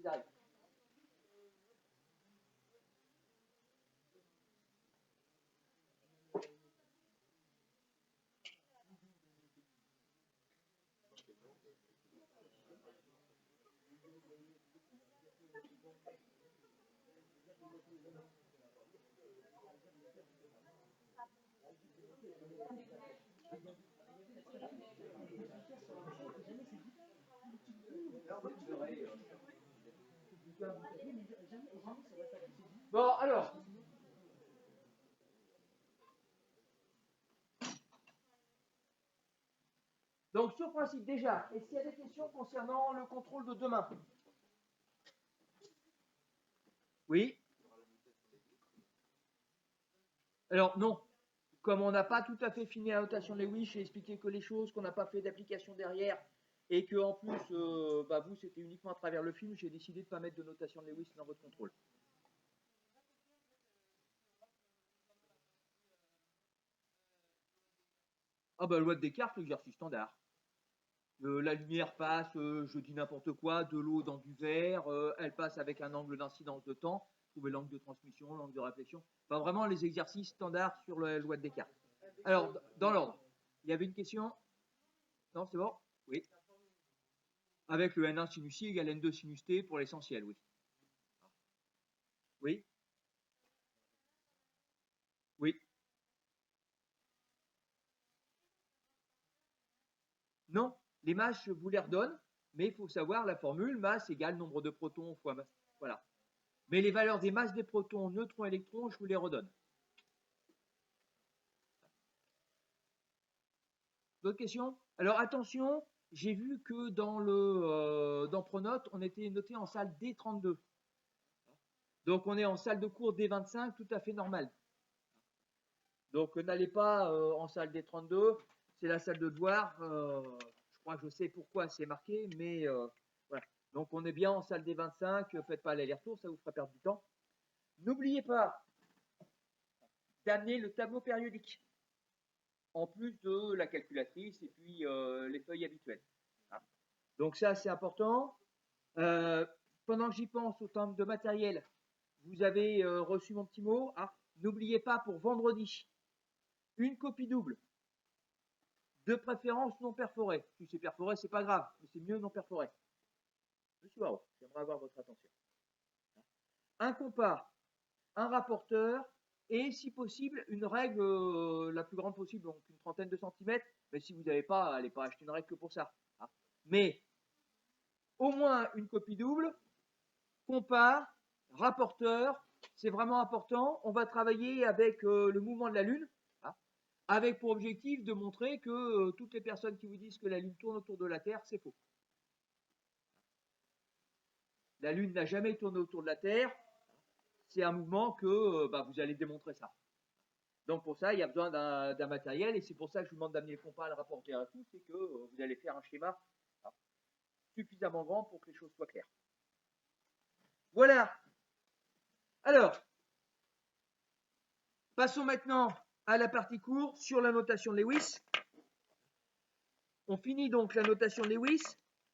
Ils arrivent. Bon, alors. Donc, sur principe, déjà, est-ce qu'il y a des questions concernant le contrôle de demain? Oui. Alors, non. Comme on n'a pas tout à fait fini la notation de Lewis, j'ai expliqué que les choses, qu'on n'a pas fait d'application derrière, et que en plus, vous, c'était uniquement à travers le film, j'ai décidé de ne pas mettre de notation de Lewis dans votre contrôle. Ah bah, loi de Descartes, l'exercice standard. La lumière passe, je dis n'importe quoi, de l'eau dans du verre, elle passe avec un angle d'incidence de temps, trouver l'angle de transmission, l'angle de réflexion. Enfin, vraiment les exercices standards sur la loi de Descartes. Alors, dans l'ordre, il y avait une question? Non, c'est bon? Oui. Avec le N1 sinus I égale N2 sinus T pour l'essentiel, oui. Oui. Oui. Non, les masses, je vous les redonne, mais il faut savoir la formule, masse égale nombre de protons fois masse. Voilà. Mais les valeurs des masses des protons, neutrons, électrons, je vous les redonne. D'autres questions? Alors attention, j'ai vu que dans Pronote, on était noté en salle D32. Donc on est en salle de cours D25, tout à fait normal. Donc n'allez pas en salle D32, c'est la salle de devoir. Je crois que je sais pourquoi c'est marqué, mais voilà. Donc on est bien en salle D25, faites pas l'aller-retour, ça vous fera perdre du temps. N'oubliez pas d'amener le tableau périodique, en plus de la calculatrice et puis les feuilles habituelles. Donc ça, c'est important. Pendant que j'y pense, au terme de matériel, vous avez reçu mon petit mot. N'oubliez pas pour vendredi, une copie double, de préférence non perforée. Si c'est perforé, c'est pas grave, mais c'est mieux non perforé. Monsieur Barreau, j'aimerais avoir votre attention. Un compas, un rapporteur, et si possible, une règle la plus grande possible, donc une trentaine de centimètres. Mais si vous n'avez pas, allez pas acheter une règle que pour ça. Mais au moins une copie double, compas, rapporteur, c'est vraiment important. On va travailler avec le mouvement de la Lune, avec pour objectif de montrer que toutes les personnes qui vous disent que la Lune tourne autour de la Terre, c'est faux. La Lune n'a jamais tourné autour de la Terre. C'est un mouvement que vous allez démontrer ça. Donc pour ça, il y a besoin d'un matériel, et c'est pour ça que je vous demande d'amener le compas, le rapporteur et tout, c'est que vous allez faire un schéma suffisamment grand pour que les choses soient claires. Voilà. Alors, passons maintenant à la partie court sur la notation de Lewis. On finit donc la notation de Lewis.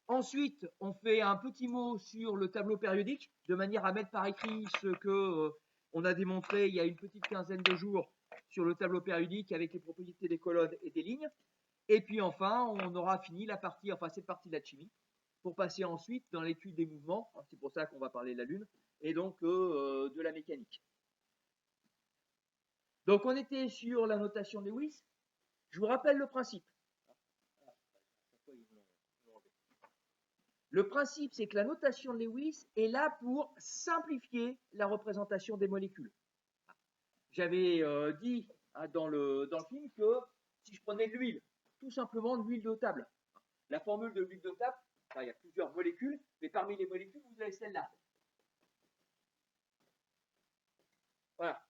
Ensuite, on fait un petit mot sur le tableau périodique, de manière à mettre par écrit ce que on a démontré il y a une petite quinzaine de jours sur le tableau périodique avec les propriétés des colonnes et des lignes. Et puis enfin, on aura fini la partie, cette partie de la chimie, pour passer ensuite dans l'étude des mouvements. C'est pour ça qu'on va parler de la Lune, et donc de la mécanique. Donc on était sur la notation de Lewis. Je vous rappelle le principe. Le principe, c'est que la notation de Lewis est là pour simplifier la représentation des molécules. J'avais dit dans le film que si je prenais de l'huile, tout simplement de l'huile de table, la formule de l'huile de table, il y a plusieurs molécules, mais parmi les molécules, vous avez celle-là. Voilà.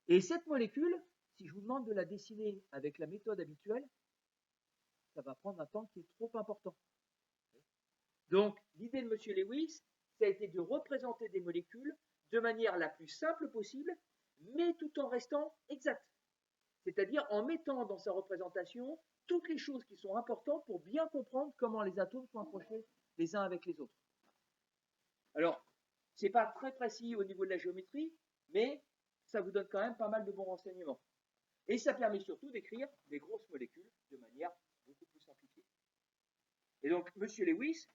Et cette molécule, si je vous demande de la dessiner avec la méthode habituelle, ça va prendre un temps qui est trop important. Donc, l'idée de M. Lewis, ça a été de représenter des molécules de manière la plus simple possible, mais tout en restant exact. C'est-à-dire en mettant dans sa représentation toutes les choses qui sont importantes pour bien comprendre comment les atomes sont approchés les uns avec les autres. Alors, c'est pas très précis au niveau de la géométrie, mais ça vous donne quand même pas mal de bons renseignements. Et ça permet surtout d'écrire des grosses molécules de manière beaucoup plus simplifiée. Et donc, M. Lewis,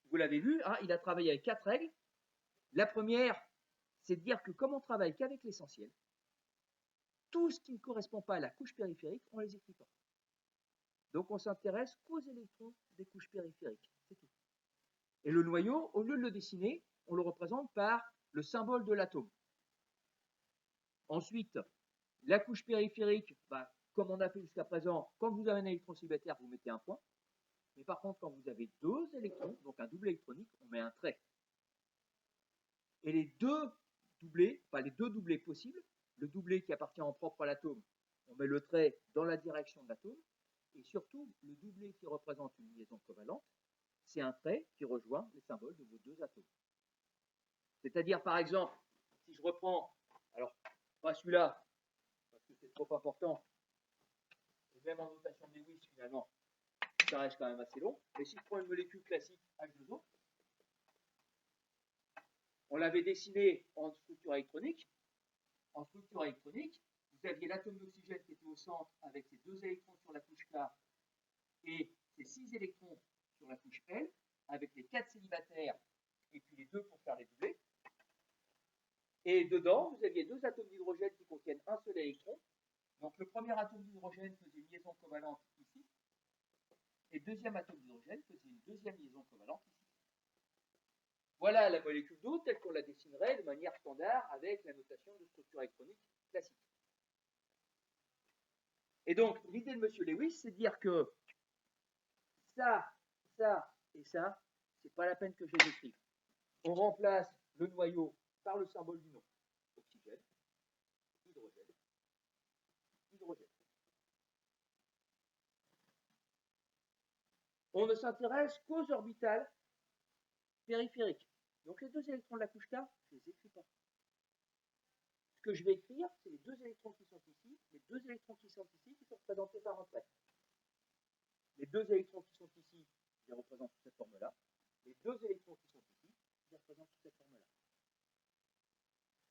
vous l'avez vu, hein, il a travaillé avec 4 règles. La première, c'est de dire que comme on travaille qu'avec l'essentiel, tout ce qui ne correspond pas à la couche périphérique, on ne les écrit pas. Donc on s'intéresse qu'aux électrons des couches périphériques, c'est tout. Et le noyau, au lieu de le dessiner, on le représente par le symbole de l'atome. Ensuite, la couche périphérique, comme on a fait jusqu'à présent, quand vous avez un électron célibataire, vous mettez un point. Mais par contre, quand vous avez 2 électrons, donc un doublé électronique, on met un trait. Et les deux doublés possibles, le doublé qui appartient en propre à l'atome, on met le trait dans la direction de l'atome, et surtout, le doublé qui représente une liaison covalente, c'est un trait qui rejoint les symboles de vos 2 atomes. C'est-à-dire, par exemple, si je reprends, alors, pas celui-là, parce que c'est trop important, et même en notation de Lewis, finalement, ça reste quand même assez long, mais si je prends une molécule classique H2O, on l'avait dessinée en structure électronique. En structure électronique, vous aviez l'atome d'oxygène qui était au centre avec ses 2 électrons sur la couche K et ses 6 électrons sur la couche L, avec les 4 célibataires et puis les 2 pour faire les doublés. Et dedans, vous aviez 2 atomes d'hydrogène qui contiennent un seul électron. Donc le premier atome d'hydrogène faisait une liaison covalente ici, et le deuxième atome d'hydrogène faisait une deuxième liaison covalente ici. Voilà la molécule d'eau telle qu'on la dessinerait de manière standard avec la notation de structure électronique classique. Et donc, l'idée de M. Lewis, c'est de dire que ça et ça, c'est pas la peine que je les écrive. On remplace le noyau par le symbole du nom. Oxygène, hydrogène, hydrogène. On ne s'intéresse qu'aux orbitales périphériques. Donc les 2 électrons de la couche K, je ne les écris pas. Ce que je vais écrire, c'est les 2 électrons qui sont ici, les 2 électrons qui sont ici, qui sont représentés par un trait. Les 2 électrons qui sont ici, je les représente sous cette forme-là. Les 2 électrons qui sont ici, je les représente sous cette forme-là.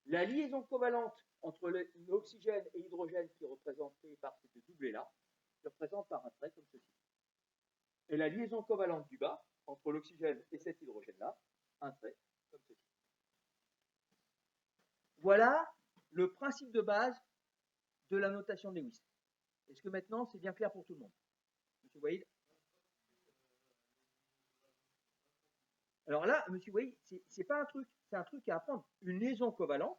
La liaison covalente entre l'oxygène et l'hydrogène qui est représentée par ces 2 doublés-là, je représente par un trait comme ceci. Et la liaison covalente du bas, entre l'oxygène et cet hydrogène-là, un trait comme ceci. Voilà le principe de base de la notation de Lewis. Est-ce que maintenant c'est bien clair pour tout le monde? Monsieur Wade? Alors là, monsieur Wade, c'est pas un truc, c'est un truc à apprendre. Une liaison covalente.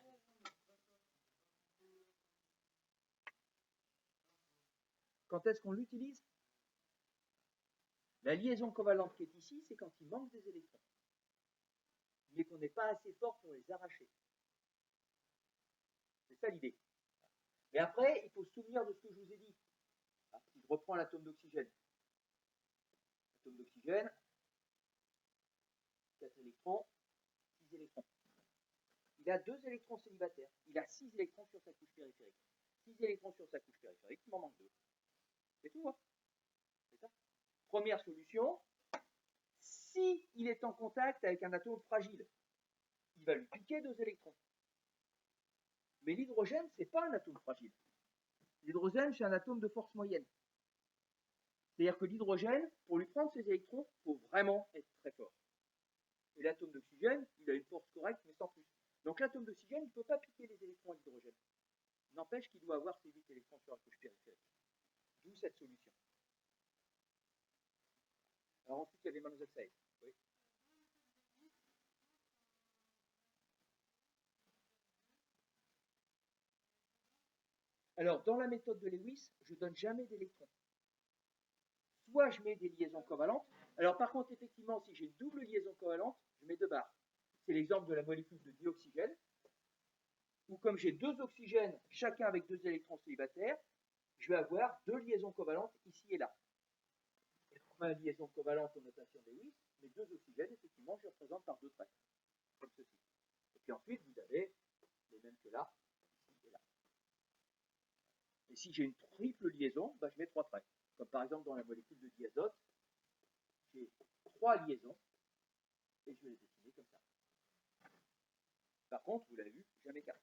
Quand est-ce qu'on l'utilise? La liaison covalente qui est ici, c'est quand il manque des électrons, mais qu'on n'est pas assez fort pour les arracher. C'est ça l'idée. Et après, il faut se souvenir de ce que je vous ai dit. Si je reprends l'atome d'oxygène, 4 électrons, 6 électrons. Il a 2 électrons célibataires. Il a 6 électrons sur sa couche périphérique. 6 électrons sur sa couche périphérique, il m'en manque 2. C'est tout, hein? C'est ça. Première solution, si il est en contact avec un atome fragile, il va lui piquer 2 électrons. Mais l'hydrogène, ce n'est pas un atome fragile. L'hydrogène, c'est un atome de force moyenne. C'est-à-dire que l'hydrogène, pour lui prendre ses électrons, il faut vraiment être très fort. Et l'atome d'oxygène, il a une force correcte, mais sans plus. Donc l'atome d'oxygène ne peut pas piquer les électrons à l'hydrogène. N'empêche qu'il doit avoir ses 8 électrons sur la couche périphérique. D'où cette solution. Alors ensuite, il y a les monoxydes. Oui. Alors, dans la méthode de Lewis, je ne donne jamais d'électrons. Soit je mets des liaisons covalentes. Alors, par contre, effectivement, si j'ai une double liaison covalente, je mets 2 barres. C'est l'exemple de la molécule de dioxygène, où comme j'ai 2 oxygènes, chacun avec 2 électrons célibataires, je vais avoir 2 liaisons covalentes ici et là. Et pour ma liaison covalente en notation de Lewis, mes 2 oxygènes, effectivement, je les représente par 2 traits, comme ceci. Et puis ensuite, vous avez les mêmes que là, ici et là. Et si j'ai une triple liaison, je mets 3 traits. Comme par exemple dans la molécule de diazote, j'ai 3 liaisons, et je vais les dessiner comme ça. Par contre, vous l'avez vu, jamais 4.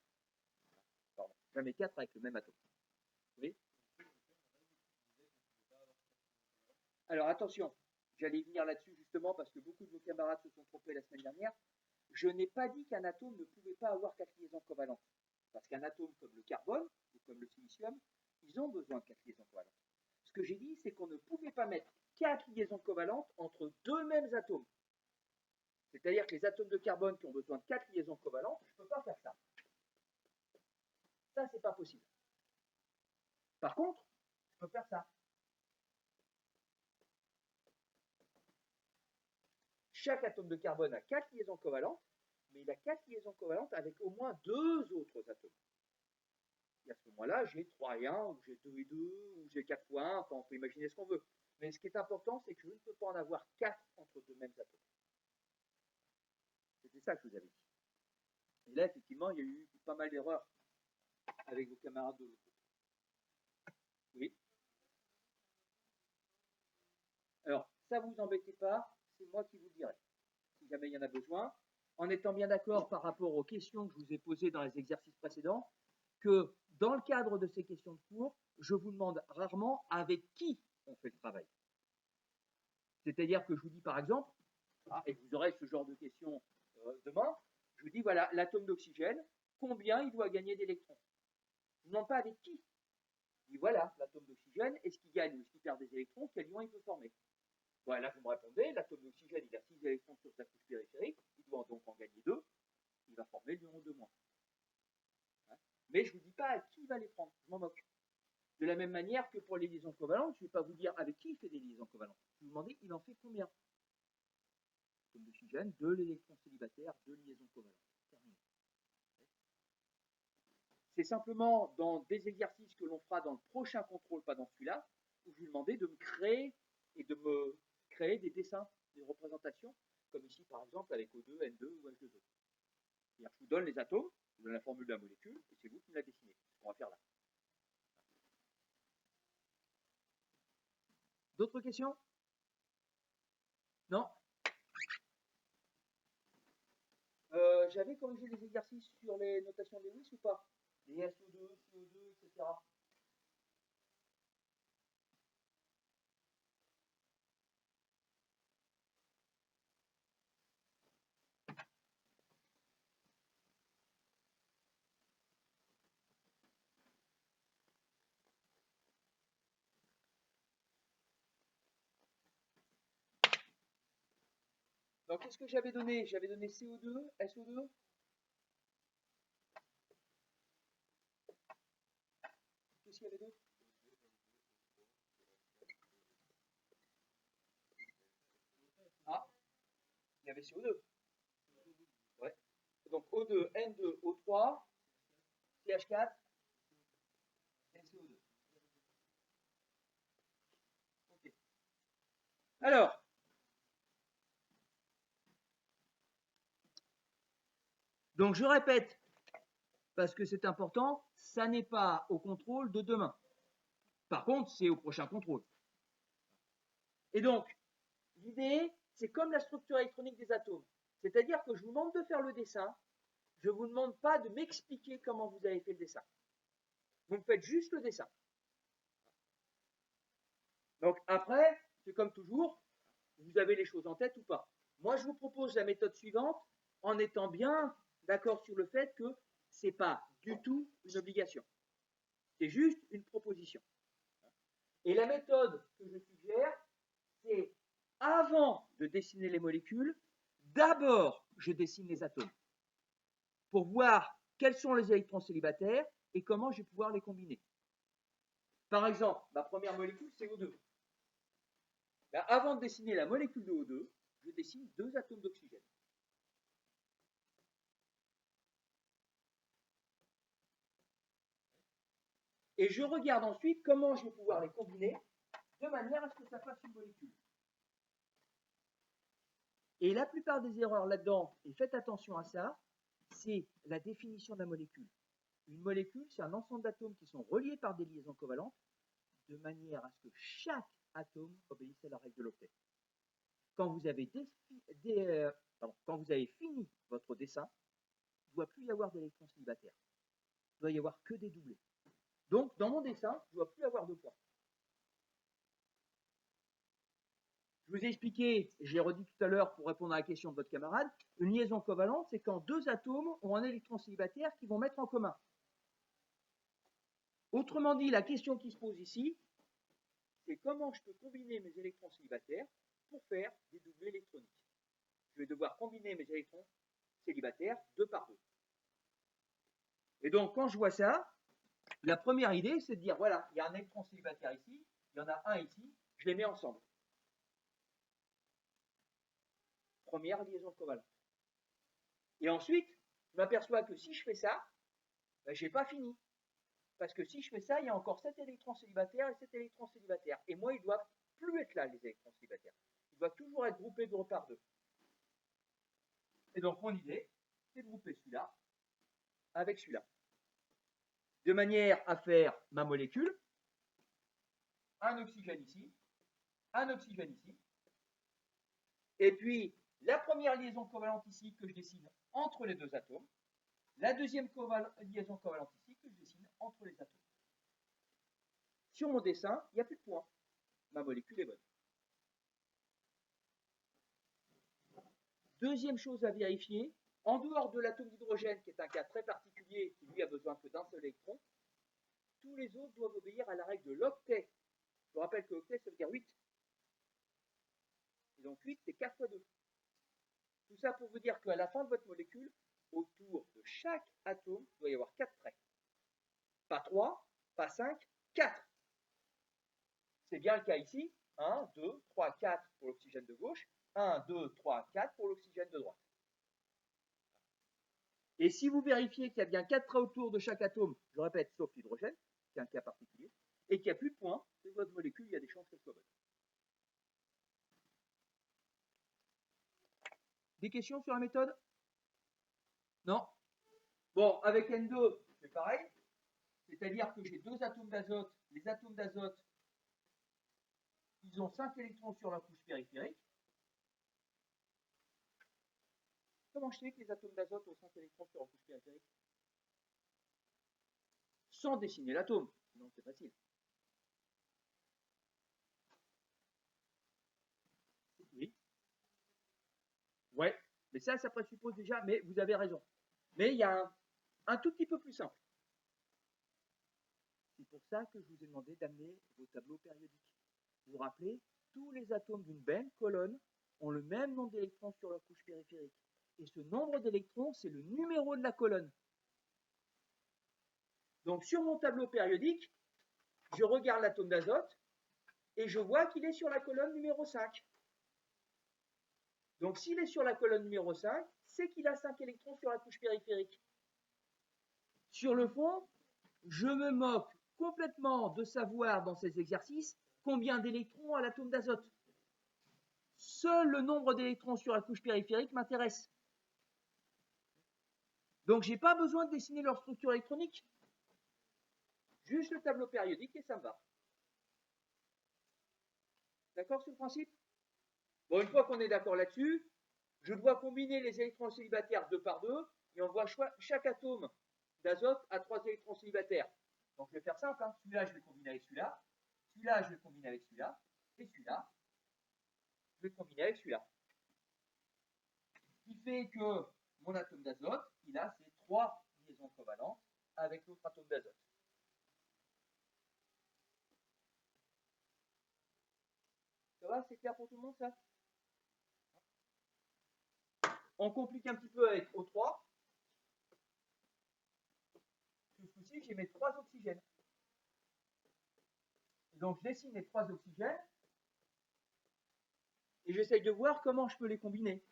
Pardon, jamais 4 avec le même atome. Oui. Alors attention, j'allais venir là-dessus justement parce que beaucoup de vos camarades se sont trompés la semaine dernière. Je n'ai pas dit qu'un atome ne pouvait pas avoir 4 liaisons covalentes. Parce qu'un atome comme le carbone ou comme le silicium, ils ont besoin de 4 liaisons covalentes. Ce que j'ai dit, c'est qu'on ne pouvait pas mettre 4 liaisons covalentes entre deux mêmes atomes. C'est-à-dire que les atomes de carbone qui ont besoin de 4 liaisons covalentes, je ne peux pas faire ça. Ça, c'est pas possible. Par contre, je peux faire ça. Chaque atome de carbone a 4 liaisons covalentes, mais il a 4 liaisons covalentes avec au moins 2 autres atomes. Et à ce moment-là, j'ai 3 et 1, ou j'ai 2 et 2, ou j'ai 4 fois 1, enfin on peut imaginer ce qu'on veut. Mais ce qui est important, c'est que je ne peux pas en avoir 4 entre deux mêmes atomes. C'était ça que je vous avais dit. Et là, effectivement, il y a eu pas mal d'erreurs avec vos camarades de l'autre. Oui. Alors, ça vous embêtez pas, c'est moi qui vous le dirai, si jamais il y en a besoin, en étant bien d'accord par rapport aux questions que je vous ai posées dans les exercices précédents, que dans le cadre de ces questions de cours, je vous demande rarement avec qui on fait le travail. C'est-à-dire que je vous dis par exemple, et vous aurez ce genre de questions demain, je vous dis voilà, l'atome d'oxygène, combien il doit gagner d'électrons? Je ne demande pas avec qui. Je dis voilà, l'atome d'oxygène, est-ce qu'il gagne ou est-ce qu'il perd des électrons? Quel ion il peut former? Voilà, vous me répondez, l'atome d'oxygène, il a 6 électrons sur sa couche périphérique, il doit donc en gagner 2, il va former l'ion 2-. Mais je ne vous dis pas à qui il va les prendre, je m'en moque. De la même manière que pour les liaisons covalentes, je ne vais pas vous dire avec qui il fait des liaisons covalentes. Je vais vous demander, il en fait combien? L'atome d'oxygène, 2 l'électron célibataire, 2 liaisons covalentes. Terminé. C'est simplement dans des exercices que l'on fera dans le prochain contrôle, pas dans celui-là, où je vais vous demander de me créer et de me créer des dessins, des représentations, comme ici par exemple avec O2, N2 ou H2O. C'est-à-dire que je vous donne les atomes, je vous donne la formule de la molécule, et c'est vous qui me la dessinez. C'est ce qu'on va faire là. D'autres questions? Non? J'avais corrigé les exercices sur les notations de Lewis ou pas? Les SO2, CO2, etc. Donc, qu'est-ce que j'avais donné? J'avais donné CO2, SO2. Qu'est-ce qu'il y avait d'autre? Ah, il y avait CO2. Ouais. Donc, O2, N2, O3, CH4 et CO2. Ok. Alors, donc je répète, parce que c'est important, ça n'est pas au contrôle de demain. Par contre, c'est au prochain contrôle. Et donc, l'idée, c'est comme la structure électronique des atomes. C'est-à-dire que je vous demande de faire le dessin, je ne vous demande pas de m'expliquer comment vous avez fait le dessin. Vous me faites juste le dessin. Donc après, c'est comme toujours, vous avez les choses en tête ou pas. Moi, je vous propose la méthode suivante en étant bien d'accord sur le fait que ce n'est pas du tout une obligation. C'est juste une proposition. Et la méthode que je suggère, c'est avant de dessiner les molécules, d'abord, je dessine les atomes pour voir quels sont les électrons célibataires et comment je vais pouvoir les combiner. Par exemple, ma première molécule, c'est O2. Là, avant de dessiner la molécule de O2, je dessine 2 atomes d'oxygène. Et je regarde ensuite comment je vais pouvoir les combiner de manière à ce que ça fasse une molécule. Et la plupart des erreurs là-dedans, et faites attention à ça, c'est la définition de la molécule. Une molécule, c'est un ensemble d'atomes qui sont reliés par des liaisons covalentes, de manière à ce que chaque atome obéisse à la règle de l'octet. Quand vous avez fini votre dessin, ne doit plus y avoir d'électrons célibataires. Il doit y avoir que des doublés. Donc, dans mon dessin, je ne dois plus avoir de poids. Je vous ai expliqué, j'ai redit tout à l'heure pour répondre à la question de votre camarade, une liaison covalente, c'est quand deux atomes ont un électron célibataire qu'ils vont mettre en commun. Autrement dit, la question qui se pose ici, c'est comment je peux combiner mes électrons célibataires pour faire des doublés électroniques. Je vais devoir combiner mes électrons célibataires deux par deux. Et donc, quand je vois ça, la première idée, c'est de dire, voilà, il y a un électron célibataire ici, il y en a un ici, je les mets ensemble. Première liaison covalente. Et ensuite, je m'aperçois que si je fais ça, ben, je n'ai pas fini. Parce que si je fais ça, il y a encore 7 électrons célibataires et 7 électrons célibataires. Et moi, ils ne doivent plus être là, les électrons célibataires. Ils doivent toujours être groupés deux par deux. Et donc, mon idée, c'est de grouper celui-là avec celui-là. De manière à faire ma molécule, un oxygène ici, un oxygène ici, et puis la première liaison covalente ici que je dessine entre les deux atomes, la deuxième liaison covalente ici que je dessine entre les atomes. Sur mon dessin, il n'y a plus de points. Ma molécule est bonne. Deuxième chose à vérifier, en dehors de l'atome d'hydrogène, qui est un cas très particulier, qui lui a besoin que d'un seul électron, tous les autres doivent obéir à la règle de l'octet. Je vous rappelle que l'octet, ça veut dire 8. Et donc 8, c'est 4 fois 2. Tout ça pour vous dire qu'à la fin de votre molécule, autour de chaque atome, il doit y avoir 4 traits. Pas 3, pas 5, 4. C'est bien le cas ici. 1, 2, 3, 4 pour l'oxygène de gauche. 1, 2, 3, 4 pour l'oxygène de droite. Et si vous vérifiez qu'il y a bien 4 traits autour de chaque atome, je répète, sauf l'hydrogène, qui est un cas particulier, et qu'il n'y a plus de points, c'est votre molécule, il y a des chances qu'elle soit bonne. Des questions sur la méthode? Non? Bon, avec N2, c'est pareil. C'est-à-dire que j'ai deux atomes d'azote. Les atomes d'azote, ils ont 5 électrons sur la couche périphérique. Comment je sais que les atomes d'azote ont 5 électrons sur la couche périphérique? Sans dessiner l'atome, sinon c'est facile. Oui. Ouais, mais ça présuppose déjà, mais vous avez raison. Mais il y a un tout petit peu plus simple. C'est pour ça que je vous ai demandé d'amener vos tableaux périodiques. Vous vous rappelez, tous les atomes d'une même colonne ont le même nombre d'électrons sur leur couche périphérique. Et ce nombre d'électrons, c'est le numéro de la colonne. Donc sur mon tableau périodique, je regarde l'atome d'azote et je vois qu'il est sur la colonne numéro 5. Donc s'il est sur la colonne numéro 5, c'est qu'il a 5 électrons sur la couche périphérique. Sur le fond, je me moque complètement de savoir dans ces exercices combien d'électrons a l'atome d'azote. Seul le nombre d'électrons sur la couche périphérique m'intéresse. Donc je n'ai pas besoin de dessiner leur structure électronique. Juste le tableau périodique et ça me va. D'accord sur le principe? Bon, une fois qu'on est d'accord là-dessus, je dois combiner les électrons célibataires deux par deux et on voit chaque atome d'azote a 3 électrons célibataires. Donc je vais faire simple, hein. Celui-là je vais combiner avec celui-là, celui-là je vais combiner avec celui-là, et celui-là je vais combiner avec celui-là. Ce qui fait que mon atome d'azote, il a ces 3 liaisons covalentes avec l'autre atome d'azote. Ça va, c'est clair pour tout le monde ça? On complique un petit peu avec O3. Ce coup-ci, j'ai mes 3 oxygènes. Donc je dessine les 3 oxygènes et j'essaye de voir comment je peux les combiner.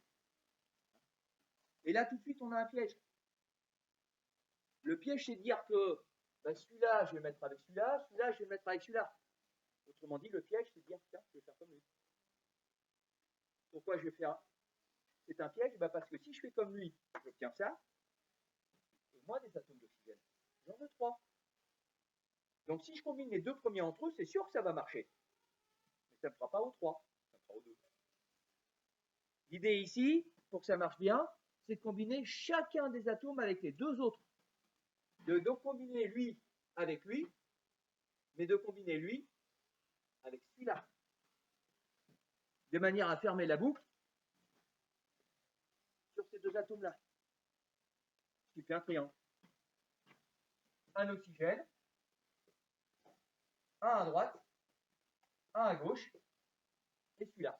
Et là, tout de suite, on a un piège. Le piège, c'est de dire que ben, celui-là, je vais le mettre avec celui-là, celui-là, je vais le mettre avec celui-là. Autrement dit, le piège, c'est de dire, tiens, je vais faire comme lui. Pourquoi je vais faire? C'est un piège, ben, parce que si je fais comme lui, j'obtiens ça, et moi, des atomes d'oxygène, j'en veux 3. Donc si je combine les deux premiers entre eux, c'est sûr que ça va marcher. Mais ça ne fera pas au 3, ça fera au 2. L'idée ici, pour que ça marche bien, c'est de combiner chacun des atomes avec les deux autres. De combiner lui avec lui, mais de combiner lui avec celui-là. De manière à fermer la boucle sur ces deux atomes-là. Ce qui fait un triangle. Un oxygène, un à droite, un à gauche, et celui-là.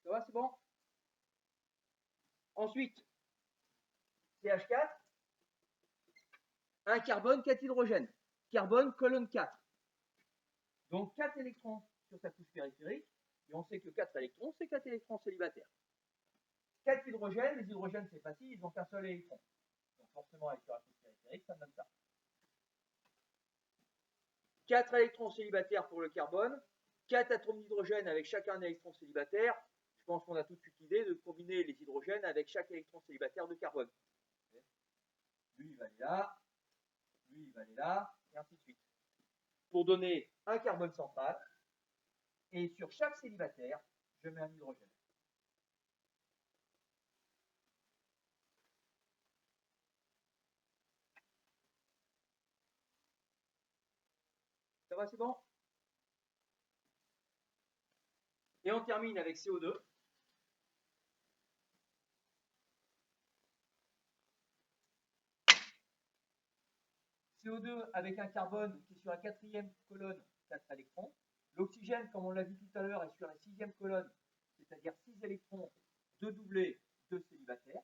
Ça va, c'est bon? Ensuite, CH4, un carbone, 4 hydrogènes. Carbone, colonne 4. Donc 4 électrons sur sa couche périphérique, et on sait que 4 électrons, c'est 4 électrons célibataires. 4 hydrogènes, les hydrogènes c'est facile, ils n'ont qu'un seul électron. Donc forcément avec la couche périphérique, ça me donne ça. 4 électrons célibataires pour le carbone, 4 atomes d'hydrogène avec chacun un électron célibataire. Je pense qu'on a tout de suite l'idée de combiner les hydrogènes avec chaque électron célibataire de carbone. Lui, il va aller là, lui, il va aller là, et ainsi de suite. Pour donner un carbone central, et sur chaque célibataire, je mets un hydrogène. Ça va, c'est bon? Et on termine avec CO2. CO2 avec un carbone qui est sur la quatrième colonne, 4 électrons. L'oxygène, comme on l'a vu tout à l'heure, est sur la sixième colonne, c'est-à-dire 6 électrons, 2 doublés, 2 célibataires.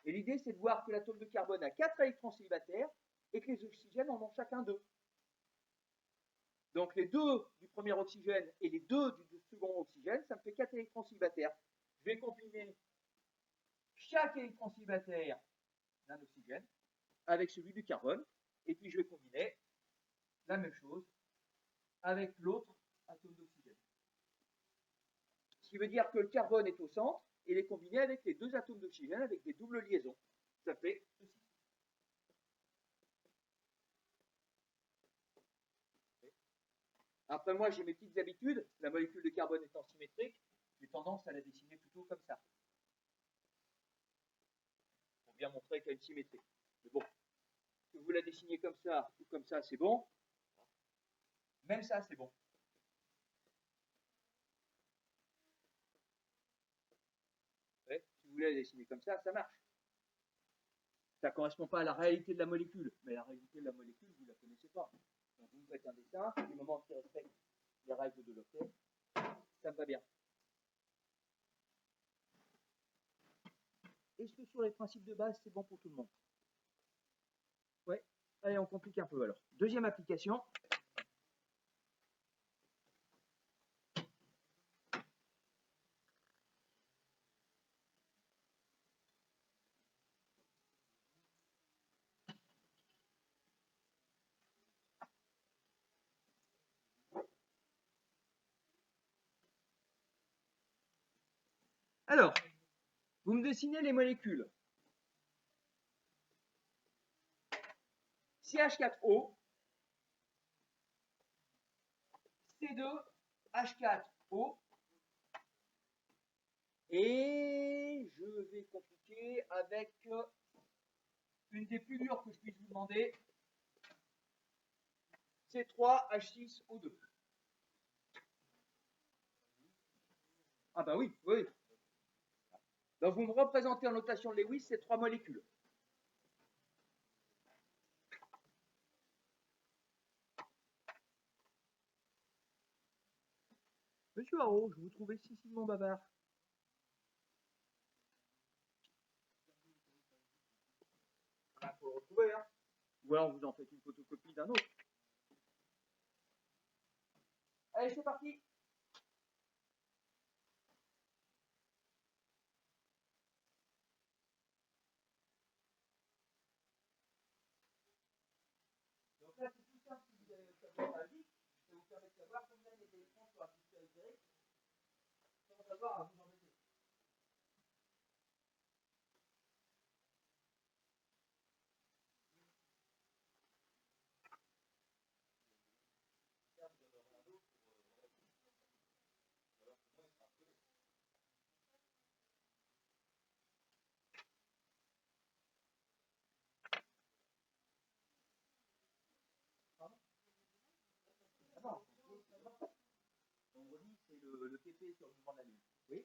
Et l'idée, c'est de voir que l'atome de carbone a 4 électrons célibataires et que les oxygènes en ont chacun 2. Donc les 2 du premier oxygène et les 2 du second oxygène, ça me fait 4 électrons célibataires. Je vais combiner chaque électron célibataire d'un oxygène avec celui du carbone, et puis je vais combiner la même chose avec l'autre atome d'oxygène. Ce qui veut dire que le carbone est au centre, et il est combiné avec les 2 atomes d'oxygène avec des doubles liaisons. Ça fait ceci. Après, moi, j'ai mes petites habitudes. La molécule de carbone étant symétrique, j'ai tendance à la dessiner plutôt comme ça. Pour bien montrer qu'il y a une symétrie. Mais bon, que vous la dessiniez comme ça ou comme ça, c'est bon. Même ça, c'est bon. Ouais, si vous voulez la dessiner comme ça marche. Ça ne correspond pas à la réalité de la molécule, mais la réalité de la molécule, vous ne la connaissez pas. Donc vous me faites un dessin, du moment qui respecte les règles de l'octet, ça me va bien. Est-ce que sur les principes de base, c'est bon pour tout le monde? Ouais. Allez, on complique un peu alors. Deuxième application. Alors, vous me dessinez les molécules. CH4O, C2H4O, et je vais compliquer avec une des plus dures que je puisse vous demander, C3H6O2. Ah bah oui, oui. Donc vous me représentez en notation de Lewis ces 3 molécules. Monsieur Haro, je vous trouve excessivement bavard. Il faut le retrouver, hein. Ou alors vous en faites une photocopie d'un autre. Allez, c'est parti. Donc là, c'est tout simple si vous avez le tableau graphique. Ça vous permet de savoir combien il y a d'électrons sur la couche périphérique sans savoir à vous embêter. le TP sur le mouvement de la Lune. Oui.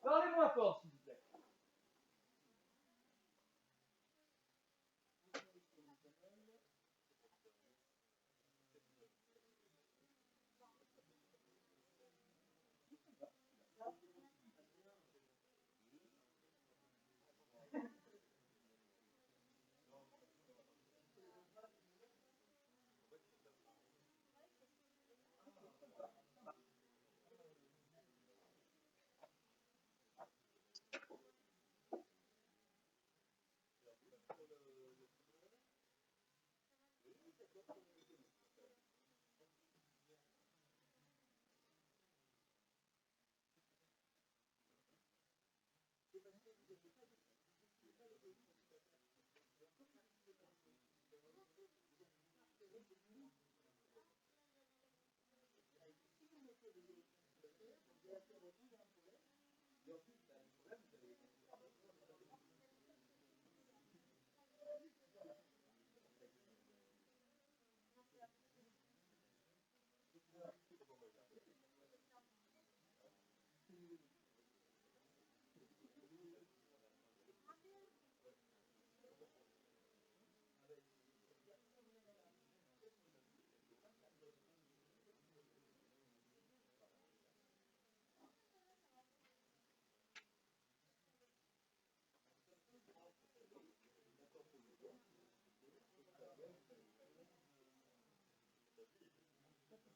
Parlez-moi fort, s'il vous plaît.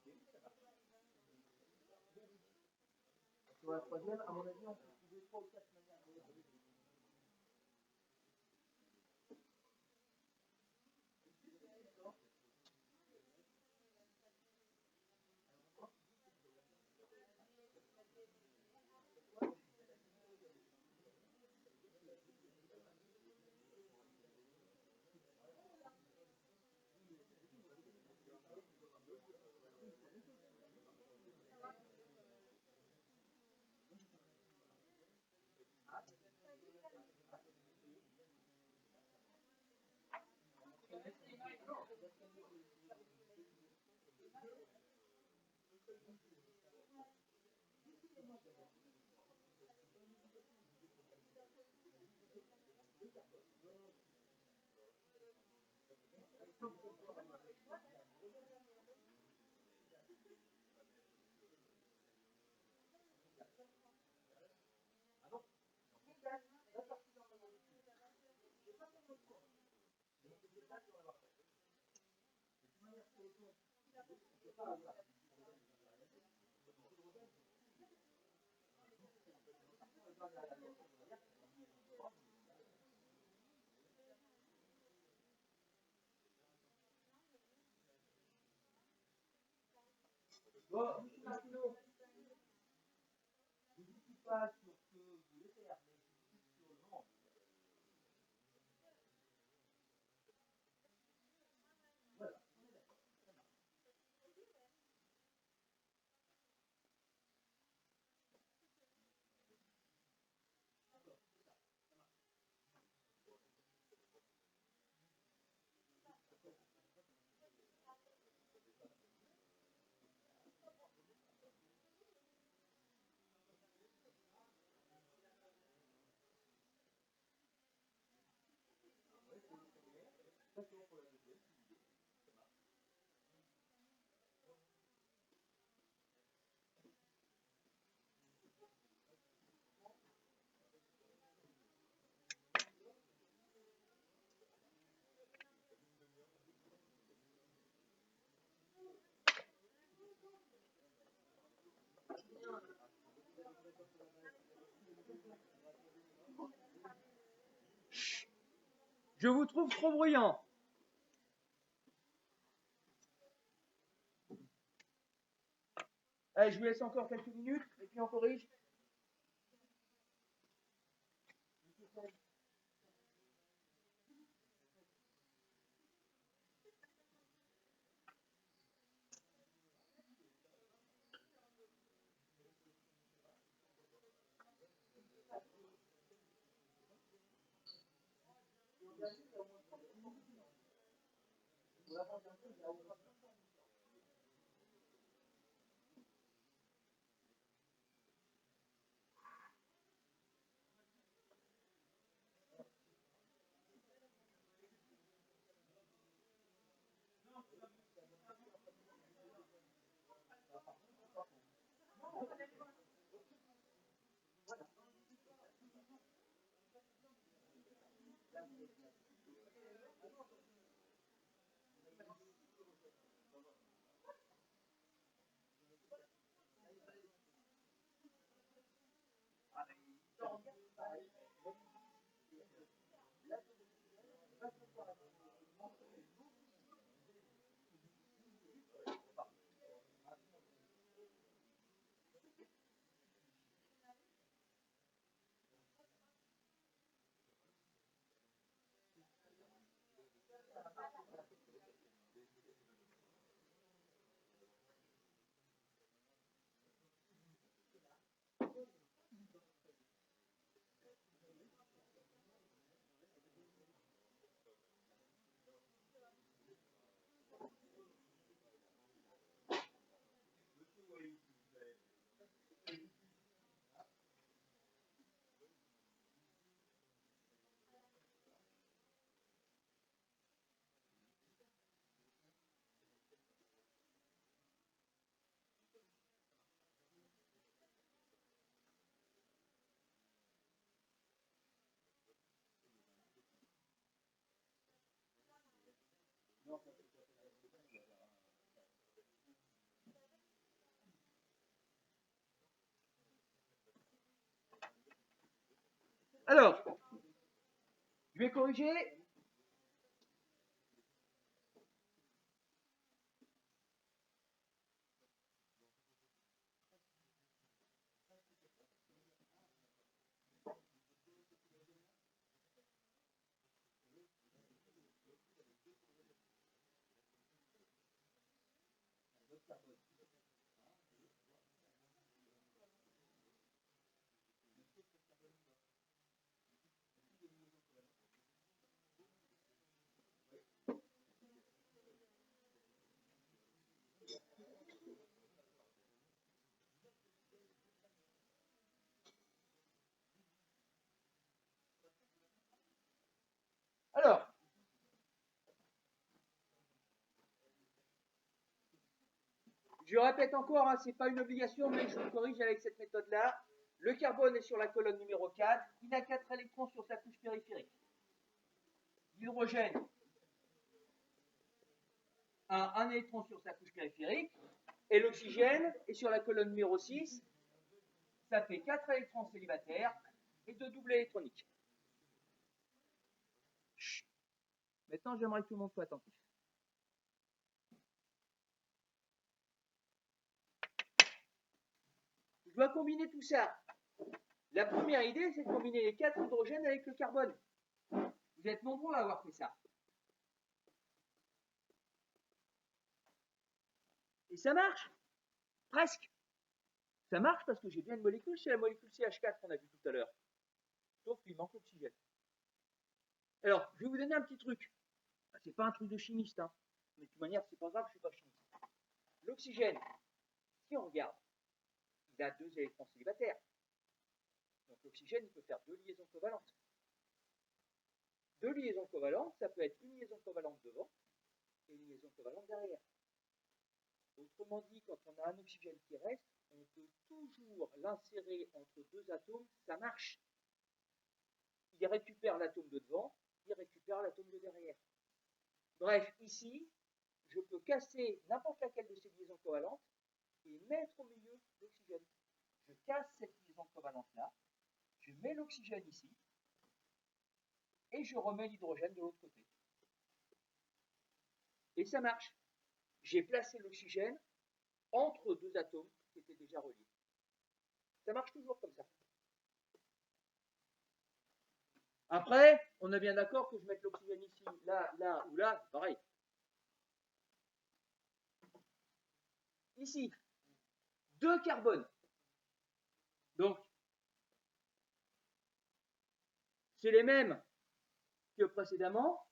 Sur la troisième, à mon avis, on peut trouver 3 ou 4 manières de résoudre. Bon, monsieur Martino, je ne dis pas sur ce que vous voulez faire, mais je dis sur le nom. Voilà. Je vous trouve trop bruyant. Allez, je vous laisse encore quelques minutes et puis on corrige. Alors, je vais corriger. Alors, je répète encore, hein, ce n'est pas une obligation, mais je vous corrige avec cette méthode-là. Le carbone est sur la colonne numéro 4, il a 4 électrons sur sa couche périphérique. L'hydrogène a un électron sur sa couche périphérique, et l'oxygène est sur la colonne numéro 6, ça fait 4 électrons célibataires et 2 doubles électroniques. Chut. Maintenant, j'aimerais que tout le monde soit attentif. Je dois combiner tout ça. La première idée, c'est de combiner les 4 hydrogènes avec le carbone. Vous êtes nombreux à avoir fait ça. Et ça marche. Presque. Ça marche parce que j'ai bien une molécule, c'est la molécule CH4 qu'on a vu tout à l'heure. Sauf qu'il manque l'oxygène. Alors, je vais vous donner un petit truc. C'est pas un truc de chimiste, hein. Mais de toute manière, c'est pas grave, je suis pas chimiste. L'oxygène, si on regarde, il a 2 électrons célibataires. Donc l'oxygène, il peut faire 2 liaisons covalentes. 2 liaisons covalentes, ça peut être une liaison covalente devant et une liaison covalente derrière. Autrement dit, quand on a un oxygène qui reste, on peut toujours l'insérer entre 2 atomes, ça marche. Il récupère l'atome de devant, il récupère l'atome de derrière. Bref, ici, je peux casser n'importe laquelle de ces liaisons covalentes et mettre au milieu l'oxygène. Je casse cette liaison covalente-là, je mets l'oxygène ici, et je remets l'hydrogène de l'autre côté. Et ça marche. J'ai placé l'oxygène entre 2 atomes qui étaient déjà reliés. Ça marche toujours comme ça. Après, on est bien d'accord que je mette l'oxygène ici, là, là ou là, pareil. Ici, 2 carbones. Donc, c'est les mêmes que précédemment.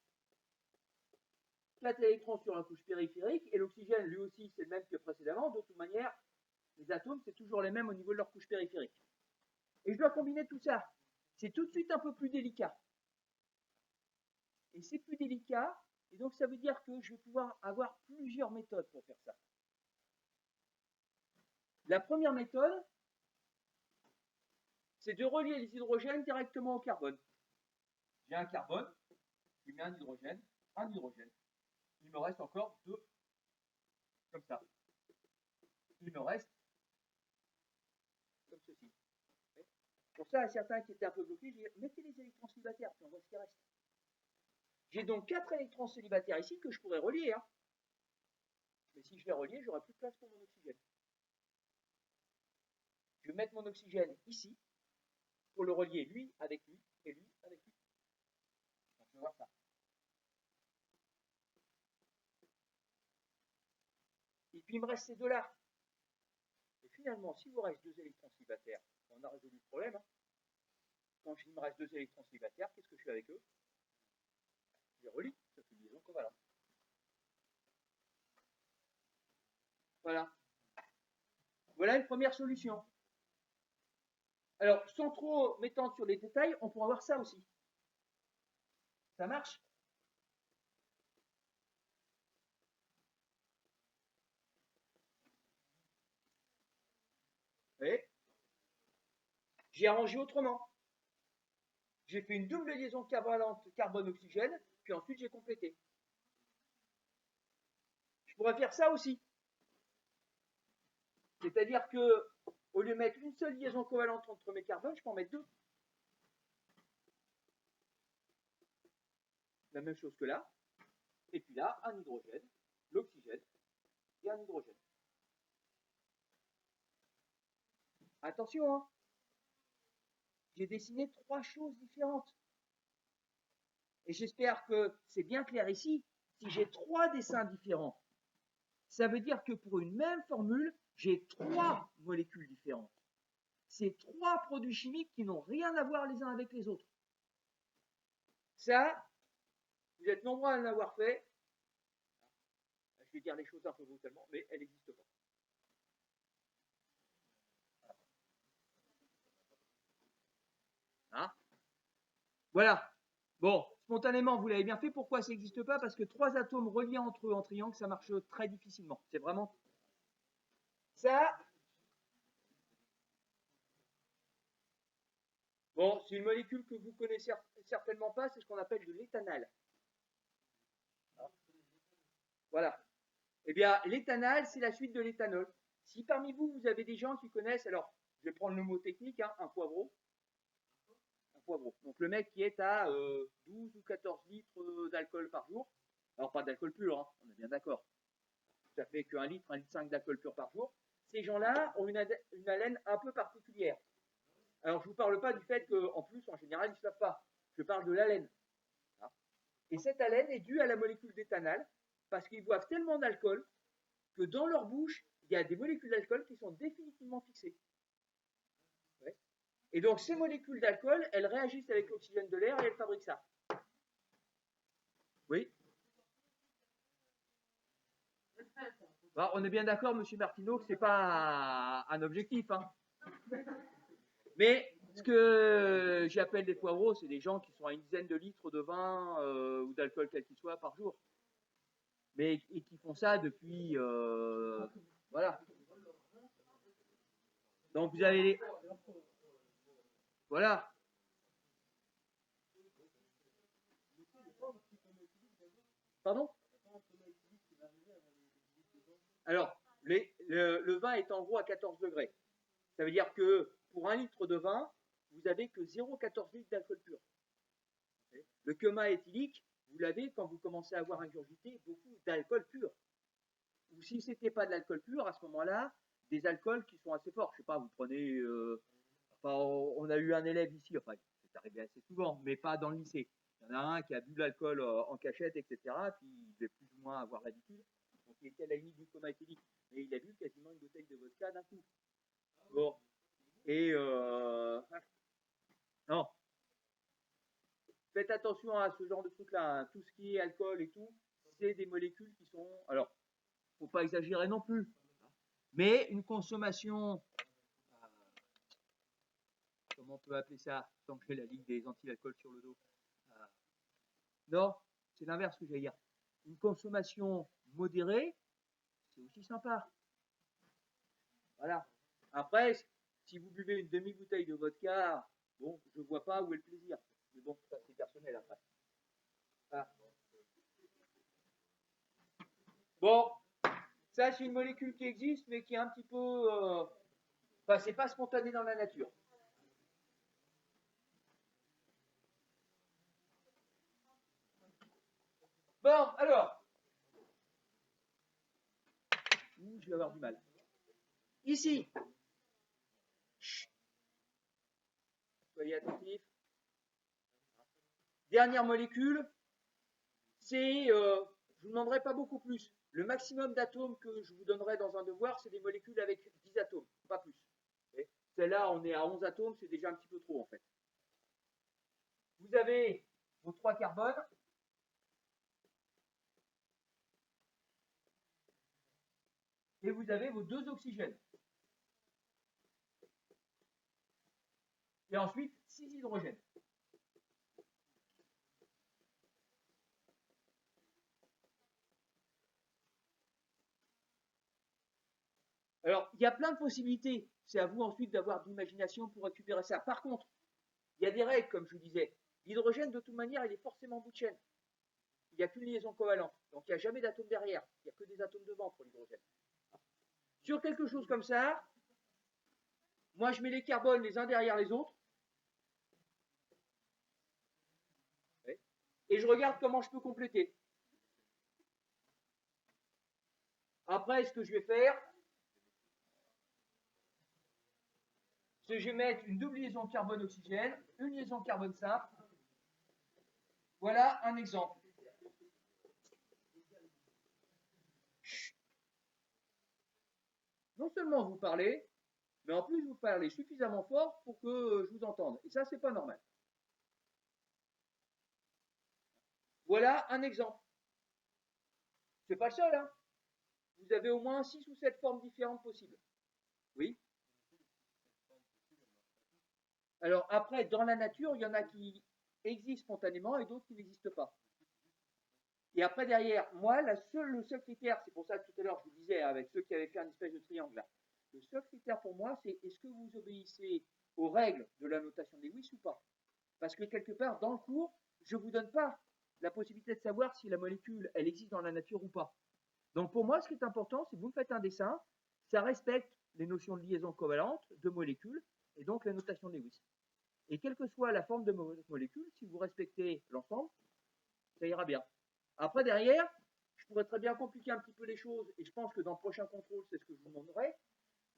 4 électrons sur la couche périphérique, et l'oxygène, lui aussi, c'est le même que précédemment. De toute manière, les atomes, c'est toujours les mêmes au niveau de leur couche périphérique. Et je dois combiner tout ça. C'est tout de suite un peu plus délicat. Et c'est plus délicat, et donc ça veut dire que je vais pouvoir avoir plusieurs méthodes pour faire ça. La première méthode, c'est de relier les hydrogènes directement au carbone. J'ai un carbone, je mets un hydrogène. Il me reste encore 2, comme ça. Il me reste comme ceci. Pour ça, à certains qui étaient un peu bloqués, je dis, mettez les électrons célibataires, puis on voit ce qui reste. J'ai donc 4 électrons célibataires ici que je pourrais relier. Hein. Mais si je les reliais, j'aurais plus de place pour mon oxygène. Je vais mettre mon oxygène ici pour le relier lui avec lui et lui avec lui. Donc je vais voir ça. Et puis il me reste ces deux-là. Et finalement, s'il vous reste 2 électrons célibataires, on a résolu le problème. Hein. Quand il me reste 2 électrons célibataires, qu'est-ce que je fais avec eux? Je les relie, ça fait une liaison covalente. Voilà. Voilà une première solution. Alors, sans trop m'étendre sur les détails, on pourra voir ça aussi. Ça marche? Oui. J'ai arrangé autrement. J'ai fait une double liaison covalente carbone-oxygène, puis ensuite j'ai complété. Je pourrais faire ça aussi. C'est-à-dire que, au lieu de mettre une seule liaison covalente entre mes carbones, je peux en mettre 2. la même chose que là. Et puis là, un hydrogène, l'oxygène et un hydrogène. Attention, hein, j'ai dessiné 3 choses différentes. Et j'espère que c'est bien clair ici. Si j'ai 3 dessins différents, ça veut dire que pour une même formule, j'ai 3 molécules différentes. C'est 3 produits chimiques qui n'ont rien à voir les uns avec les autres. Ça, vous êtes nombreux à l'avoir fait. Je vais dire les choses un peu brutalement, mais elle n'existe pas. Hein? Voilà. Bon, spontanément, vous l'avez bien fait. Pourquoi ça n'existe pas? Parce que 3 atomes reliés entre eux en triangle, ça marche très difficilement. C'est vraiment... Ça... Bon, c'est une molécule que vous connaissez certainement pas, c'est ce qu'on appelle de l'éthanal. Voilà. Eh bien, l'éthanal, c'est la suite de l'éthanol. Si parmi vous, vous avez des gens qui connaissent, alors, je vais prendre le mot technique, hein, un poivreau. Un poivreau. Donc, le mec qui est à 12 ou 14 litres d'alcool par jour. Alors, pas d'alcool pur, hein, on est bien d'accord. Ça fait que 1 litre, 1,5 litre d'alcool pur par jour. Ces gens-là ont une haleine un peu particulière. Alors, je ne vous parle pas du fait qu'en plus, en général, ils ne se lavent pas. Je parle de l'haleine. Et cette haleine est due à la molécule d'éthanal, parce qu'ils boivent tellement d'alcool que dans leur bouche, il y a des molécules d'alcool qui sont définitivement fixées. Ouais. Et donc, ces molécules d'alcool, elles réagissent avec l'oxygène de l'air et elles fabriquent ça. Oui. Bon, on est bien d'accord, monsieur Martineau, que ce n'est pas un objectif. Hein. Mais ce que j'appelle des poivreaux, c'est des gens qui sont à une dizaine de litres de vin ou d'alcool quel qu'il soit par jour. Mais et qui font ça depuis... voilà. Donc vous avez les... Voilà. Pardon? Alors, le vin est en gros à 14 degrés. Ça veut dire que pour 1 litre de vin, vous n'avez que 0,14 litres d'alcool pur. Le quema éthylique, vous l'avez quand vous commencez à avoir ingurgité beaucoup d'alcool pur. Ou si ce n'était pas de l'alcool pur, à ce moment-là, des alcools qui sont assez forts. Je ne sais pas, vous prenez... enfin, on a eu un élève ici, enfin, c'est arrivé assez souvent, mais pas dans le lycée. Il y en a un qui a bu de l'alcool en cachette, etc. Puis il devait plus ou moins avoir l'habitude. Donc il était à la limite du coma éthylique. Mais il a bu quasiment une bouteille de vodka d'un coup. Bon. Et non. Faites attention à ce genre de truc-là. Hein. Tout ce qui est alcool et tout, c'est des molécules qui sont... Alors, il ne faut pas exagérer non plus. Mais une consommation... comment on peut appeler ça? Tant que j'ai la ligue des anti-alcool sur le dos. Non, c'est l'inverse que j'allais dire. Une consommation modérée, c'est aussi sympa. Voilà. Après, si vous buvez une demi-bouteille de vodka, bon, je ne vois pas où est le plaisir. Mais bon, ça c'est personnel après. Voilà. Bon, ça c'est une molécule qui existe, mais qui est un petit peu... Enfin, c'est pas spontané dans la nature. Bon, alors... je vais avoir du mal. Ici. Chut. Soyez attentifs. Dernière molécule, c'est... je ne vous demanderai pas beaucoup plus. Le maximum d'atomes que je vous donnerai dans un devoir, c'est des molécules avec 10 atomes, pas plus. Celle-là, on est à 11 atomes, c'est déjà un petit peu trop en fait. Vous avez vos 3 carbones. Et vous avez vos 2 oxygènes. Et ensuite, 6 hydrogènes. Alors, il y a plein de possibilités. C'est à vous ensuite d'avoir de l'imagination pour récupérer ça. Par contre, il y a des règles, comme je vous disais. L'hydrogène, de toute manière, il est forcément bout de chaîne. Il n'y a qu'une liaison covalente. Donc, il n'y a jamais d'atomes derrière. Il n'y a que des atomes devant pour l'hydrogène. Sur quelque chose comme ça, moi, je mets les carbones les uns derrière les autres. Et je regarde comment je peux compléter. Après, ce que je vais faire, c'est que je vais mettre une double liaison carbone-oxygène, une liaison carbone simple. Voilà un exemple. Non seulement vous parlez, mais en plus vous parlez suffisamment fort pour que je vous entende. Et ça, c'est pas normal. Voilà un exemple. C'est pas le seul, hein. Vous avez au moins 6 ou 7 formes différentes possibles. Oui. Alors après, dans la nature, il y en a qui existent spontanément et d'autres qui n'existent pas. Et après, derrière, moi, le seul critère, c'est pour ça que tout à l'heure, je vous disais, avec ceux qui avaient fait un espèce de triangle là, le seul critère pour moi, c'est est-ce que vous obéissez aux règles de la notation de Lewis ou pas? Parce que quelque part, dans le cours, je ne vous donne pas la possibilité de savoir si la molécule, elle existe dans la nature ou pas. Donc pour moi, ce qui est important, c'est que vous me faites un dessin, ça respecte les notions de liaison covalente, de molécules, et donc la notation de Lewis. Et quelle que soit la forme de molécule, si vous respectez l'ensemble, ça ira bien. Après, derrière, je pourrais très bien compliquer un petit peu les choses, et je pense que dans le prochain contrôle, c'est ce que je vous demanderai,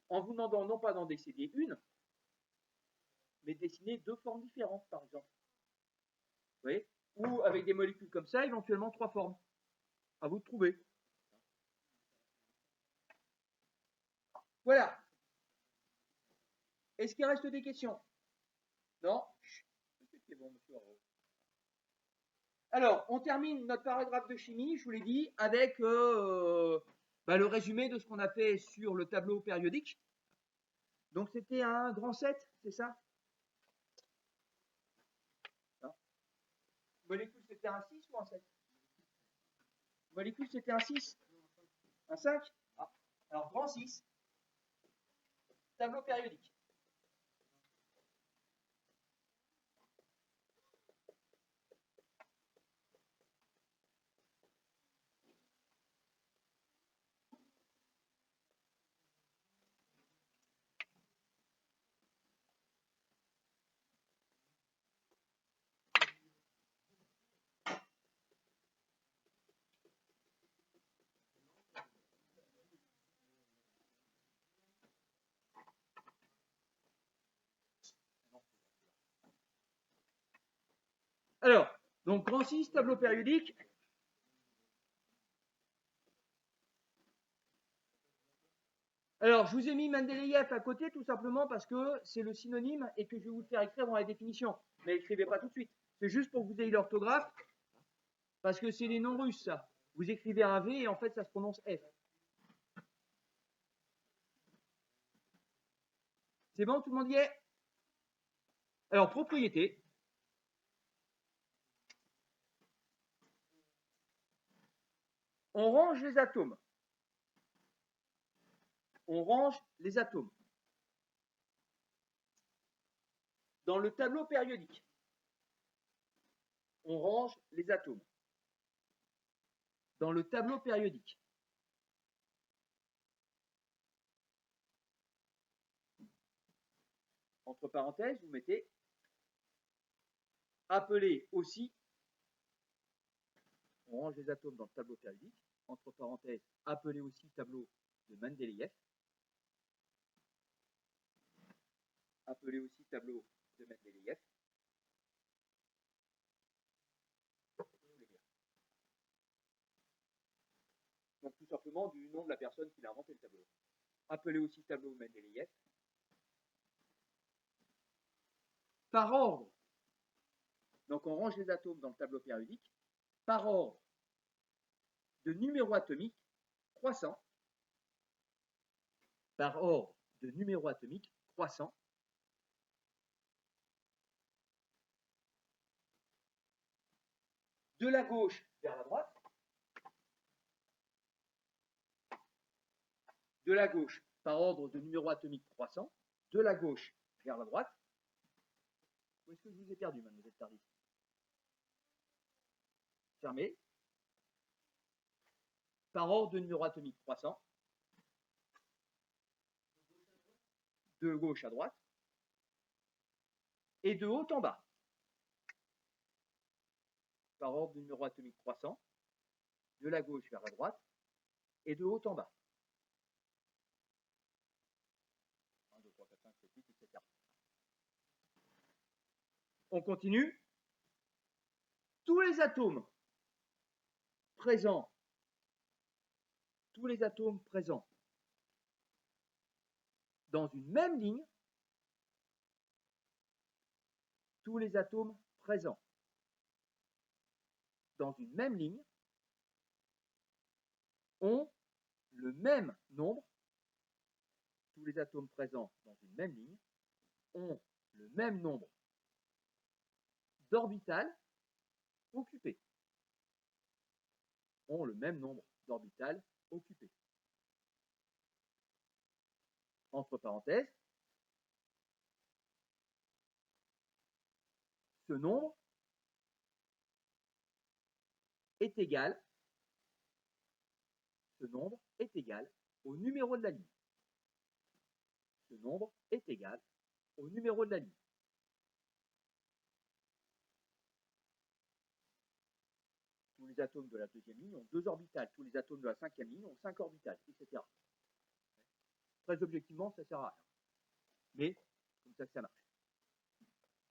en vous demandant non pas d'en dessiner une, mais de dessiner 2 formes différentes, par exemple. Vous voyez? Ou avec des molécules comme ça, éventuellement 3 formes. À vous de trouver. Voilà. Est-ce qu'il reste des questions? Non? C'est bon, monsieur. Alors, on termine notre paragraphe de chimie, je vous l'ai dit, avec le résumé de ce qu'on a fait sur le tableau périodique. Donc, c'était un grand 7, c'est ça? Non. Molécule, c'était un 6 ou un 7? Molécule, c'était un 6? Un 5? Ah. Alors, grand 6. Tableau périodique. Alors, donc grand 6, tableau périodique. Alors, je vous ai mis Mendeleïev à côté tout simplement parce que c'est le synonyme et que je vais vous le faire écrire dans la définition. Mais écrivez pas tout de suite. C'est juste pour que vous ayez l'orthographe parce que c'est les noms russes, ça. Vous écrivez un V et en fait, ça se prononce F. C'est bon, tout le monde y est? Alors, propriété. On range les atomes. On range les atomes dans le tableau périodique. On range les atomes dans le tableau périodique. Entre parenthèses, vous mettez appelé aussi. On range les atomes dans le tableau périodique. Entre parenthèses, appelé aussi tableau de Mendeleïev. Appelé aussi tableau de Mendeleïev. Donc tout simplement du nom de la personne qui l'a inventé le tableau. Appelé aussi tableau Mendeleïev. Par ordre. Donc on range les atomes dans le tableau périodique par ordre de numéro atomique croissant. Par ordre de numéro atomique croissant. De la gauche vers la droite. De la gauche par ordre de numéro atomique croissant. De la gauche vers la droite. Où est-ce que je vous ai perdu, mademoiselle Tardif? Fermé. Par ordre de numéro atomique croissant. De gauche à droite. Et de haut en bas. par ordre de numéro atomique croissant, de la gauche vers la droite et de haut en bas. 1, 2, 3, 4, 5, 7, 8, etc. On continue. Tous les atomes présents dans une même ligne, tous les atomes présents dans une même ligne ont le même nombre, tous les atomes présents dans une même ligne ont le même nombre d'orbitales occupées. Ont le même nombre d'orbitales occupées. Entre parenthèses, ce nombre est égal au numéro de la ligne. Ce nombre est égal au numéro de la ligne. Tous les atomes de la deuxième ligne ont 2 orbitales, tous les atomes de la cinquième ligne ont 5 orbitales, etc. Très objectivement, ça ne sert à rien. Mais comme ça que ça marche.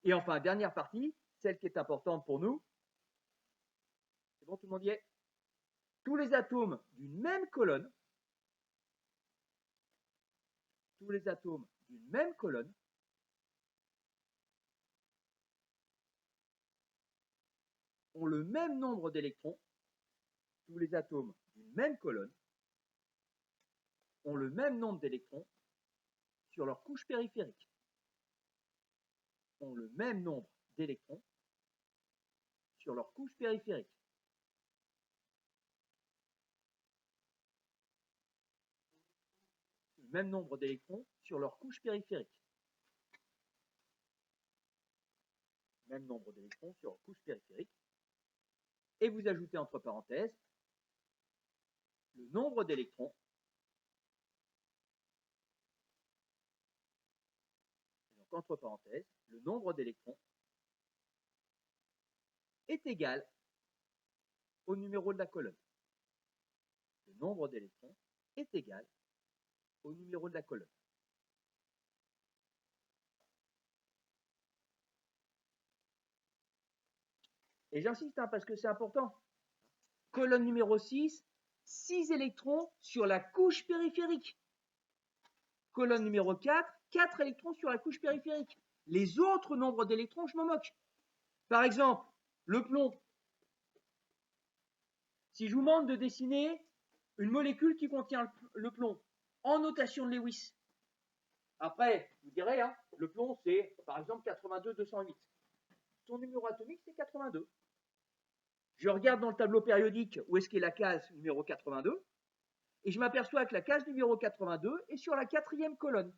Et enfin, dernière partie, celle qui est importante pour nous. C'est bon, tout le monde y est? Tous les atomes d'une même colonne, ont le même nombre d'électrons. Tous les atomes d'une même colonne ont le même nombre d'électrons sur leur couche périphérique. Ont le même nombre d'électrons sur leur couche périphérique. Le même nombre d'électrons sur leur couche périphérique. Même nombre d'électrons sur leur couche périphérique. Et vous ajoutez entre parenthèses le nombre d'électrons entre parenthèses, le nombre d'électrons est égal au numéro de la colonne. Le nombre d'électrons est égal au numéro de la colonne. Et j'insiste parce que c'est important. Colonne numéro 6, 6 électrons sur la couche périphérique. Colonne numéro 4, 4 électrons sur la couche périphérique. Les autres nombres d'électrons, je m'en moque. Par exemple, le plomb. Si je vous demande de dessiner une molécule qui contient le plomb en notation de Lewis, après, vous direz, hein, le plomb, c'est par exemple 82-208. Son numéro atomique, c'est 82. Je regarde dans le tableau périodique où est-ce qu'est la case numéro 82, et je m'aperçois que la case numéro 82 est sur la 4e colonne.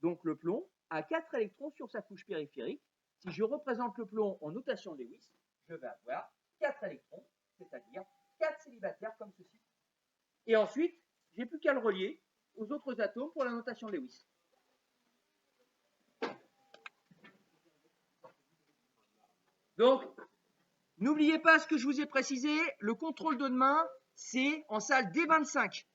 Donc le plomb a 4 électrons sur sa couche périphérique. Si je représente le plomb en notation de Lewis, je vais avoir 4 électrons, c'est-à-dire 4 célibataires comme ceci. Et ensuite, j'ai plus qu'à le relier aux autres atomes pour la notation de Lewis. Donc, n'oubliez pas ce que je vous ai précisé, le contrôle de demain, c'est en salle D25.